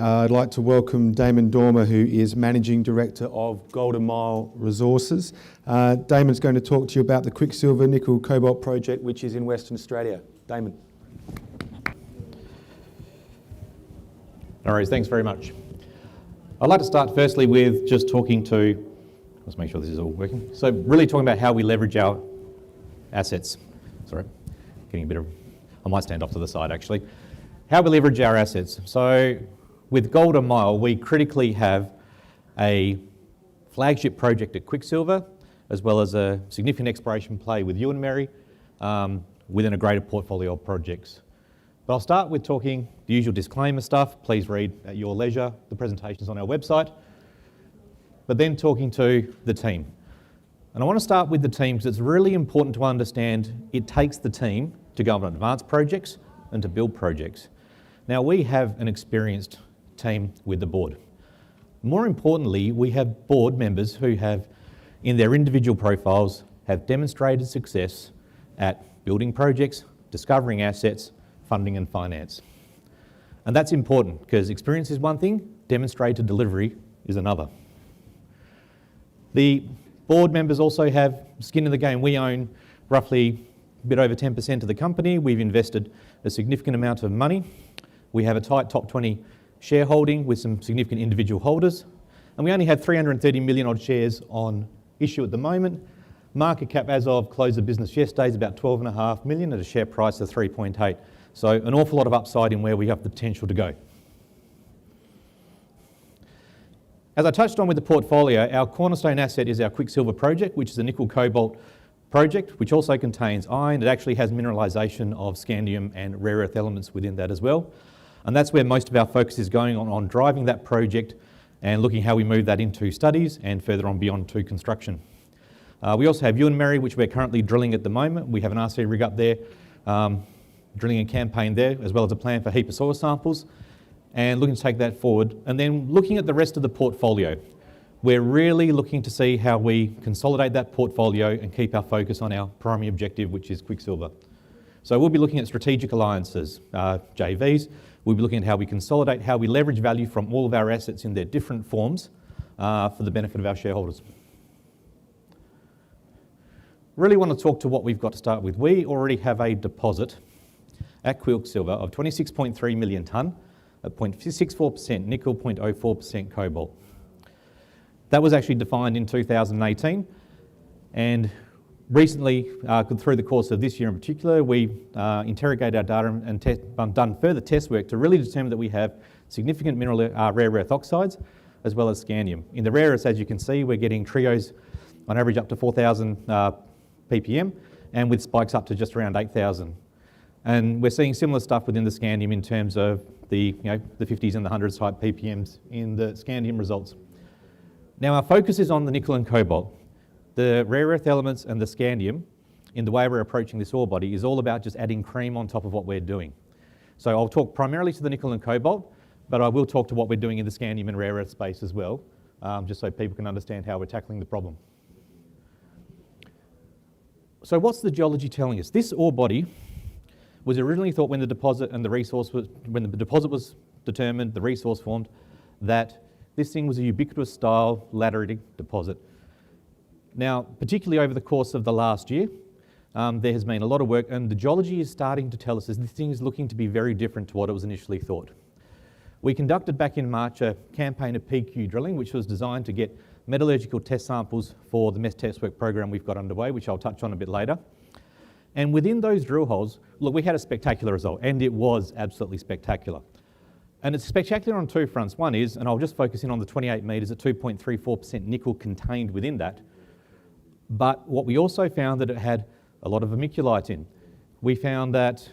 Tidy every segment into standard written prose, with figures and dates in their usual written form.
I'd like to welcome Damon Dormer, who is Managing Director of Golden Mile Resources. Damon's going to talk to you about the Quicksilver Nickel Cobalt project, which is in Western Australia. Damon. No worries, thanks very much. I'd like to start firstly with just talking to, let's make sure this is all working. So really talking about how we leverage our assets. Sorry, getting a bit of, I might stand off to the side actually. How we leverage our assets. So with Golden Mile, we critically have a flagship project at Quicksilver, as well as a significant exploration play with Mary within a greater portfolio of projects. But I'll start with talking the usual disclaimer stuff. Please read at your leisure. The presentation's on our website. But then talking to the team. And I want to start with the team because it's really important to understand it takes the team to go and advance projects and to build projects. Now we have an experienced team with the board. More importantly, we have board members who have, in their individual profiles, have demonstrated success at building projects, discovering assets, funding and finance. And that's important because experience is one thing, demonstrated delivery is another. The board members also have skin in the game. We own roughly a bit over 10% of the company. We've invested a significant amount of money. We have a tight top 20 shareholding with some significant individual holders. And we only have 330 million odd shares on issue at the moment. Market cap as of close of business yesterday is about 12.5 million at a share price of 3.8. So an awful lot of upside in where we have the potential to go. As I touched on with the portfolio, our cornerstone asset is our Quicksilver project, which is a nickel cobalt project, which also contains iron. It actually has mineralisation of scandium and rare earth elements within that as well. And that's where most of our focus is going on driving that project and looking how we move that into studies and further on beyond to construction. We also have Mary, which we're currently drilling at the moment. We have an RC rig up there, drilling a campaign there, as well as a plan for heap of soil samples, and looking to take that forward. And then looking at the rest of the portfolio, we're really looking to see how we consolidate that portfolio and keep our focus on our primary objective, which is Quicksilver. So we'll be looking at strategic alliances, JVs. We'll be looking at how we consolidate, how we leverage value from all of our assets in their different forms for the benefit of our shareholders. Really want to talk to what we've got to start with. We already have a deposit at Quicksilver of 26.3 million tonne at 0.64% nickel, 0.04% cobalt. That was actually defined in 2018, and recently, through the course of this year in particular, we interrogated our data and done further test work to really determine that we have significant mineral rare earth oxides as well as scandium. In the rare earths, as you can see, we're getting trios on average up to 4,000 ppm and with spikes up to just around 8,000. And we're seeing similar stuff within the scandium in terms of the 50s and the 100s type ppms in the scandium results. Now our focus is on the nickel and cobalt. The rare earth elements and the scandium, in the way we're approaching this ore body, is all about just adding cream on top of what we're doing. So I'll talk primarily to the nickel and cobalt, but I will talk to what we're doing in the scandium and rare earth space as well, just so people can understand how we're tackling the problem. So what's the geology telling us? This ore body was originally thought when the deposit and the resource was, when the deposit was determined, the resource formed, that this thing was a ubiquitous style laterite deposit. Now, particularly over the course of the last year, there has been a lot of work, and the geology is starting to tell us that this thing is looking to be very different to what it was initially thought. We conducted back in March a campaign of PQ drilling, which was designed to get metallurgical test samples for the MES test work program we've got underway, which I'll touch on a bit later. And within those drill holes, look, we had a spectacular result, and it was absolutely spectacular. And it's spectacular on two fronts. One is, and I'll just focus in on the 28 metres at 2.34% nickel contained within that. But what we also found that it had a lot of vermiculite in. We found that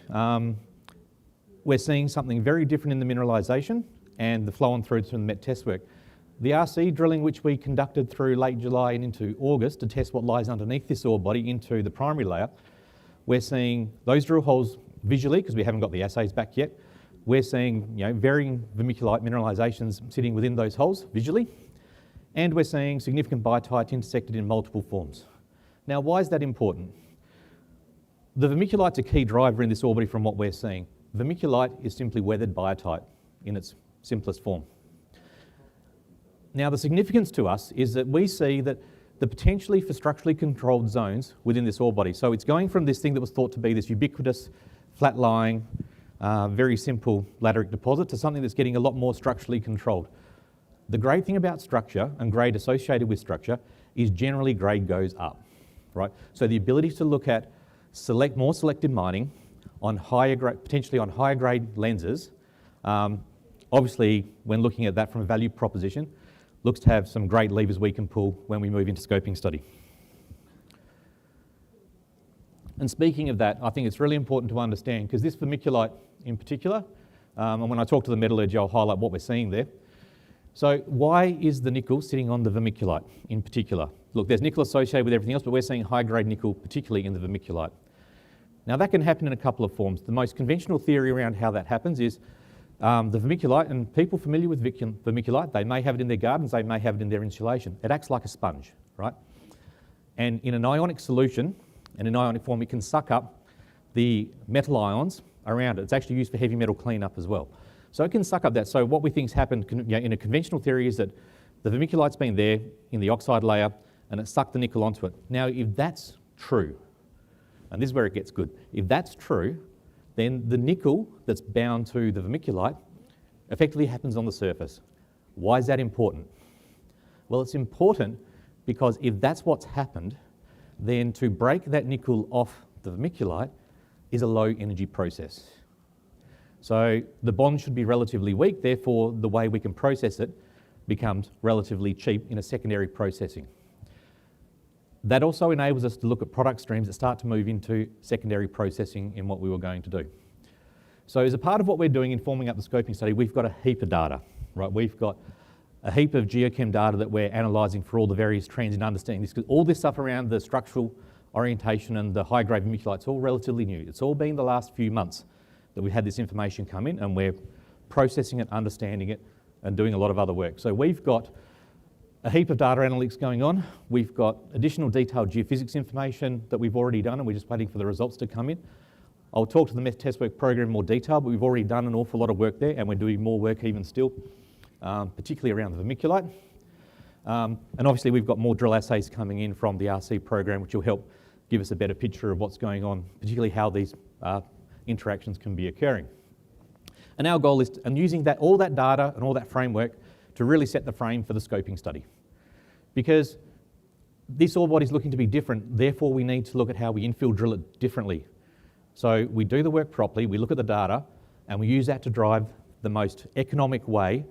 we're seeing something very different in the mineralisation and the flow on through to the MET test work. The RC drilling which we conducted through late July and into August to test what lies underneath this ore body into the primary layer, we're seeing those drill holes visually, because we haven't got the assays back yet, we're seeing varying vermiculite mineralisations sitting within those holes visually, and we're seeing significant biotite intersected in multiple forms. Now, why is that important? The vermiculite's a key driver in this ore body from what we're seeing. Vermiculite is simply weathered biotite in its simplest form. Now, the significance to us is that we see that the potentially for structurally controlled zones within this ore body. So it's going from this thing that was thought to be this ubiquitous, flat-lying, very simple lateritic deposit to something that's getting a lot more structurally controlled. The great thing about structure and grade associated with structure is generally grade goes up, right? So the ability to look at more selective mining on higher grade, potentially on higher grade lenses, obviously when looking at that from a value proposition, looks to have some great levers we can pull when we move into scoping study. And speaking of that, I think it's really important to understand, because this vermiculite in particular, and when I talk to the metallurgy, I'll highlight what we're seeing there. So why is the nickel sitting on the vermiculite in particular? Look, there's nickel associated with everything else, but we're seeing high-grade nickel, particularly in the vermiculite. Now, that can happen in a couple of forms. The most conventional theory around how that happens is the vermiculite, and people familiar with vermiculite, they may have it in their gardens, they may have it in their insulation. It acts like a sponge, right? And in an ionic solution, in an ionic form, it can suck up the metal ions around it. It's actually used for heavy metal cleanup as well. So it can suck up that. So what we think's happened in a conventional theory is that the vermiculite's been there in the oxide layer and it sucked the nickel onto it. Now, if that's true, and this is where it gets good, if that's true, then the nickel that's bound to the vermiculite effectively happens on the surface. Why is that important? Well, it's important because if that's what's happened, then to break that nickel off the vermiculite is a low energy process. So the bond should be relatively weak, therefore the way we can process it becomes relatively cheap in a secondary processing. That also enables us to look at product streams that start to move into secondary processing in what we were going to do. So as a part of what we're doing in forming up the scoping study, we've got a heap of data, right? We've got a heap of geochem data that we're analysing for all the various trends in understanding this, because all this stuff around the structural orientation and the high-grade vermiculite, it's all relatively new. It's all been the last few months that we've had this information come in, and we're processing it, understanding it, and doing a lot of other work. So we've got a heap of data analytics going on. We've got additional detailed geophysics information that we've already done, and we're just waiting for the results to come in. I'll talk to the meth test work program in more detail, but we've already done an awful lot of work there, and we're doing more work even still, particularly around the vermiculite. And obviously we've got more drill assays coming in from the RC program, which will help give us a better picture of what's going on, particularly how these interactions can be occurring. And our goal is, and using that, all that data and all that framework to really set the frame for the scoping study. Because this ore body is looking to be different, therefore we need to look at how we infill drill it differently. So we do the work properly, we look at the data, and we use that to drive the most economic way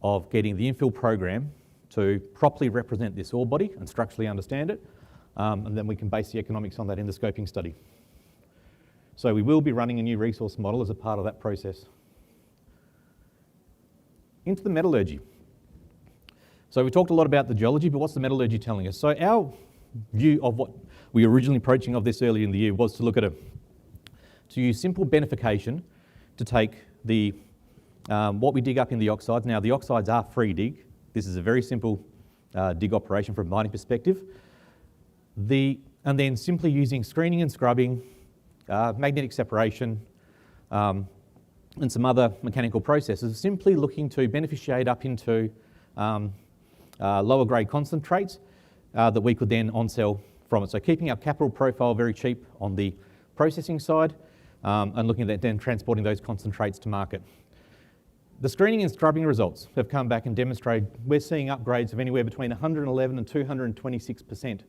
of getting the infill program to properly represent this ore body and structurally understand it, and then we can base the economics on that in the scoping study. So we will be running a new resource model as a part of that process. Into the metallurgy. So we talked a lot about the geology, but what's the metallurgy telling us? So our view of what we were originally approaching of this earlier in the year was to look at to use simple beneficiation to take the what we dig up in the oxides. Now the oxides are free dig. This is a very simple dig operation from a mining perspective. And then simply using screening and scrubbing, magnetic separation, and some other mechanical processes, simply looking to beneficiate up into lower grade concentrates that we could then on-sell from it. So keeping our capital profile very cheap on the processing side and looking at then transporting those concentrates to market. The screening and scrubbing results have come back and demonstrated we're seeing upgrades of anywhere between 111 and 226%.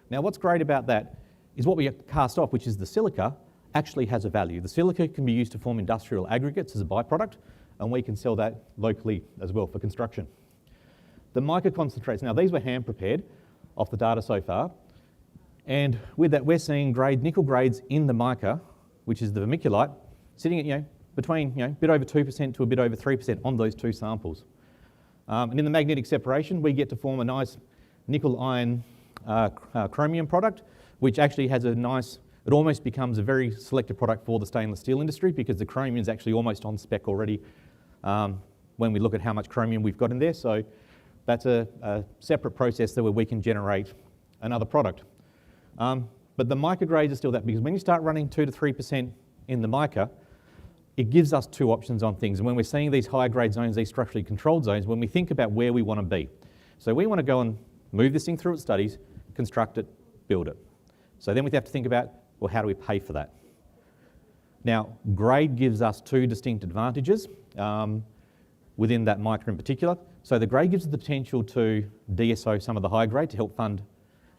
Now what's great about that is what we cast off, which is the silica, actually has a value. The silica can be used to form industrial aggregates as a byproduct, and we can sell that locally as well for construction. The mica concentrates, now these were hand prepared off the data so far, and with that we're seeing nickel grades in the mica, which is the vermiculite, sitting at between a bit over 2% to a bit over 3% on those two samples. And in the magnetic separation, we get to form a nice nickel iron chromium product, which actually has a nice, it almost becomes a very selective product for the stainless steel industry because the chromium is actually almost on spec already when we look at how much chromium we've got in there. So that's a separate process where we can generate another product. But the mica grades are still that, because when you start running 2 to 3% in the mica, it gives us two options on things. And when we're seeing these higher grade zones, these structurally controlled zones, when we think about where we want to be. So we want to go and move this thing through its studies, construct it, build it. So then we have to think about, well, how do we pay for that? Now, grade gives us two distinct advantages within that micro in particular. So the grade gives us the potential to DSO some of the high grade to help fund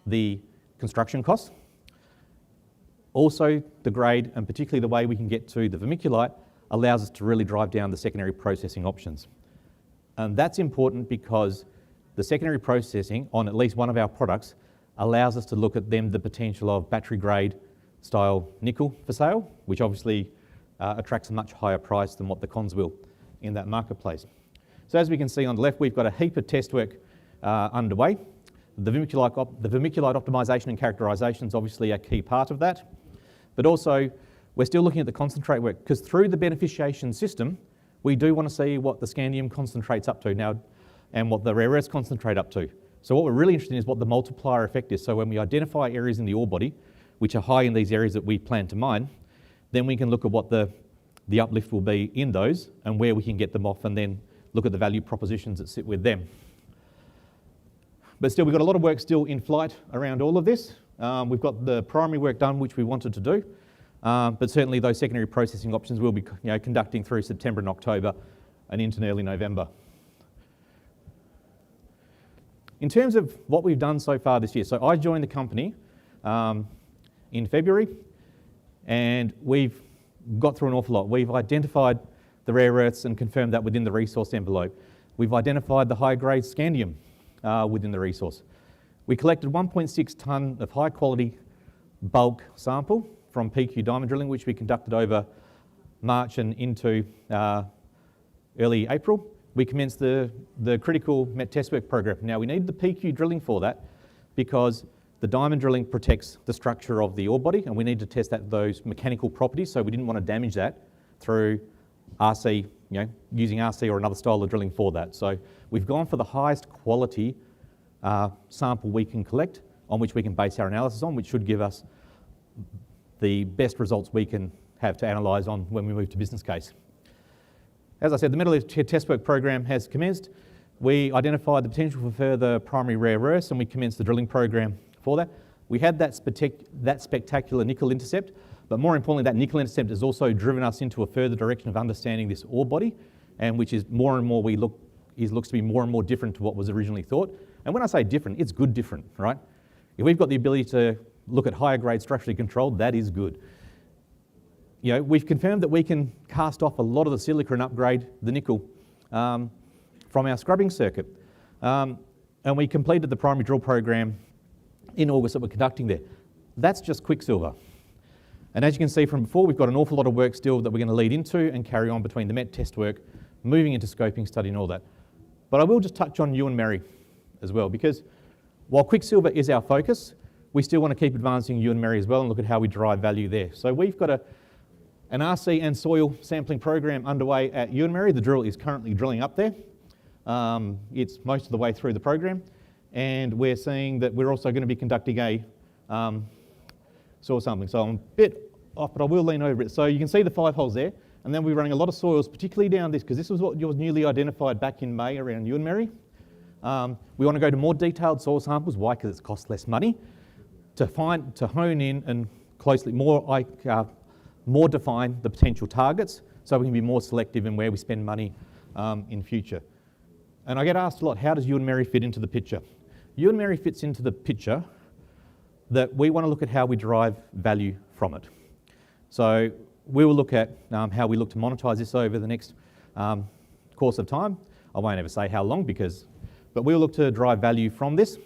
the construction costs. Also, the grade, and particularly the way we can get to the vermiculite, allows us to really drive down the secondary processing options. And that's important because the secondary processing on at least one of our products allows us to look at them the potential of battery grade style nickel for sale, which obviously attracts a much higher price than what the cons will in that marketplace. So as we can see on the left, we've got a heap of test work underway. The vermiculite optimisation and characterisation is obviously a key part of that. But also, we're still looking at the concentrate work, because through the beneficiation system, we do want to see what the scandium concentrates up to now and what the rare earths concentrate up to. So what we're really interested in is what the multiplier effect is. So when we identify areas in the ore body which are high in these areas that we plan to mine, then we can look at what the uplift will be in those and where we can get them off, and then look at the value propositions that sit with them. But still, we've got a lot of work still in flight around all of this. We've got the primary work done, which we wanted to do, but certainly those secondary processing options we'll be conducting through September and October and into early November. In terms of what we've done so far this year, so I joined the company in February, and we've got through an awful lot. We've identified the rare earths and confirmed that within the resource envelope. We've identified the high-grade scandium within the resource. We collected 1.6 tonne of high-quality bulk sample from PQ diamond drilling, which we conducted over March and into early April. We commenced the critical met test work program. Now, we need the PQ drilling for that because the diamond drilling protects the structure of the ore body, and we need to test those mechanical properties, so we didn't want to damage that through RC, using RC or another style of drilling for that. So we've gone for the highest quality sample we can collect, on which we can base our analysis on, which should give us the best results we can have to analyse on when we move to business case. As I said, the metallurgy test work program has commenced. We identified the potential for further primary rare earths, and we commenced the drilling program for that. We had that spectacular nickel intercept, but more importantly, that nickel intercept has also driven us into a further direction of understanding this ore body, and which is more and more looks to be more and more different to what was originally thought. And when I say different, it's good different, right? If we've got the ability to look at higher grade structurally controlled, that is good. We've confirmed that we can cast off a lot of the silica and upgrade the nickel from our scrubbing circuit. And we completed the primary drill program in August that we're conducting there. That's just quicksilver. And as you can see from before, we've got an awful lot of work still that we're going to lead into and carry on between the met test work, moving into scoping study and all that. But I will just touch on Ewan Merry as well, because while quicksilver is our focus, we still want to keep advancing Ewan Merry as well and look at how we drive value there. So we've got an RC and soil sampling program underway at Ewan Merry. The drill is currently drilling up there. It's most of the way through the program, and we're seeing that we're also going to be conducting a soil sampling. So I'm a bit off, but I will lean over it. So you can see the 5 holes there, and then we're running a lot of soils, particularly down this, because this was what was newly identified back in May around Ewan Merry. We want to go to more detailed soil samples. Why? Because it costs less money to hone in and closely more define the potential targets, so we can be more selective in where we spend money in future. And I get asked a lot, how does Ewan Merry fit into the picture? Ewan Merry fits into the picture that we want to look at how we derive value from it. So we will look at how we look to monetize this over the next course of time. I won't ever say how long, but we'll look to drive value from this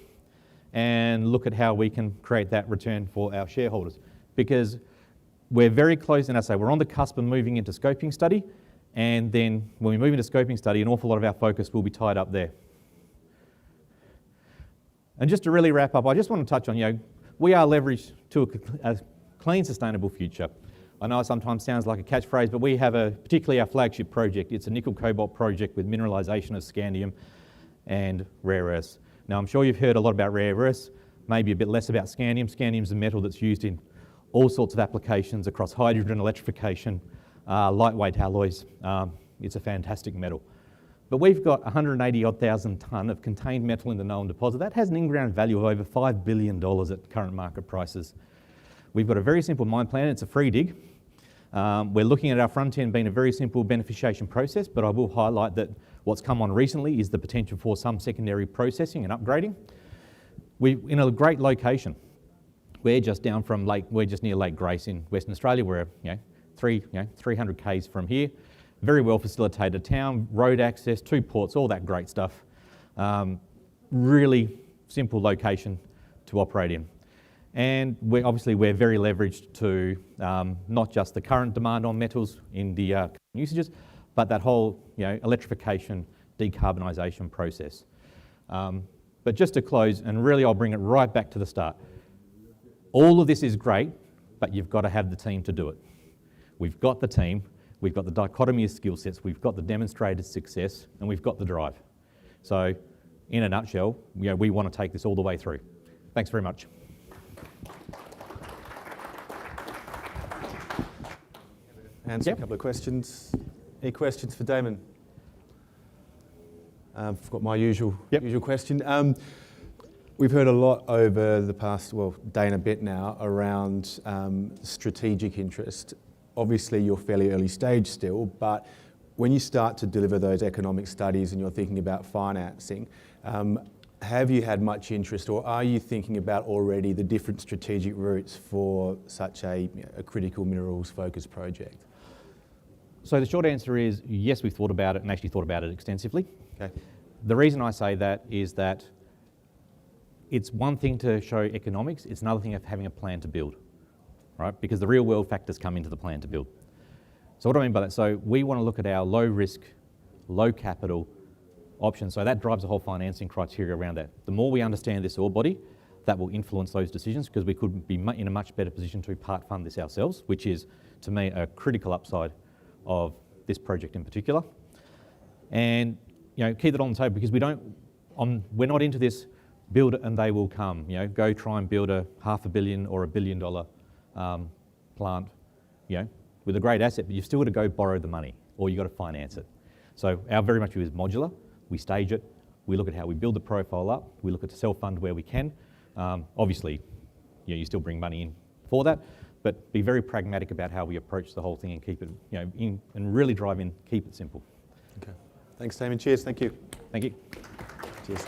and look at how we can create that return for our shareholders. Because we're very close, and I say we're on the cusp of moving into scoping study, and then when we move into scoping study, an awful lot of our focus will be tied up there. And just to really wrap up, I just want to touch on, we are leveraged to a clean, sustainable future. I know it sometimes sounds like a catchphrase, but we have particularly our flagship project. It's a nickel cobalt project with mineralisation of scandium and rare earths. Now, I'm sure you've heard a lot about rare earths, maybe a bit less about scandium. Scandium is a metal that's used in all sorts of applications across hydrogen, electrification, lightweight alloys. It's a fantastic metal. But we've got 180 odd thousand tonne of contained metal in the known deposit. That has an in-ground value of over $5 billion at current market prices. We've got a very simple mine plan. It's a free dig. We're looking at our front end being a very simple beneficiation process, but I will highlight that what's come on recently is the potential for some secondary processing and upgrading. We're in a great location. We're just down from we're just near Lake Grace in Western Australia. We're 300 k's from here. Very well facilitated town, road access, 2 ports, all that great stuff. Really simple location to operate in. And we're very leveraged to not just the current demand on metals in the usages, but that whole electrification, decarbonisation process. But just to close, and really I'll bring it right back to the start. All of this is great, but you've got to have the team to do it. We've got the team, we've got the dichotomy of skill sets, we've got the demonstrated success, and we've got the drive. So, in a nutshell, we want to take this all the way through. Thanks very much. Answer a couple of questions. Any questions for Damon? I've got my usual question. We've heard a lot over the past, day and a bit now, around strategic interest. Obviously, you're fairly early stage still, but when you start to deliver those economic studies and you're thinking about financing, have you had much interest, or are you thinking about already the different strategic routes for such a critical minerals focused project? So the short answer is yes, we've thought about it and actually thought about it extensively. Okay. The reason I say that is that it's one thing to show economics, it's another thing of having a plan to build, right? Because the real world factors come into the plan to build. So what do I mean by that? So we want to look at our low risk, low capital options. So that drives the whole financing criteria around that. The more we understand this ore body, that will influence those decisions, because we could be in a much better position to part fund this ourselves, which is, to me, a critical upside of this project in particular. And keep that on the table, because we're not into this build it and they will come. Go try and build a $500 million or $1 billion plant, with a great asset, but you've still got to go borrow the money, or you've got to finance it. So our very much view is modular. We stage it. We look at how we build the profile up. We look at to self-fund where we can. Obviously, you still bring money in for that, but be very pragmatic about how we approach the whole thing and keep it, and really drive in, keep it simple. Okay. Thanks, Damon. Cheers. Thank you. Thank you. Cheers.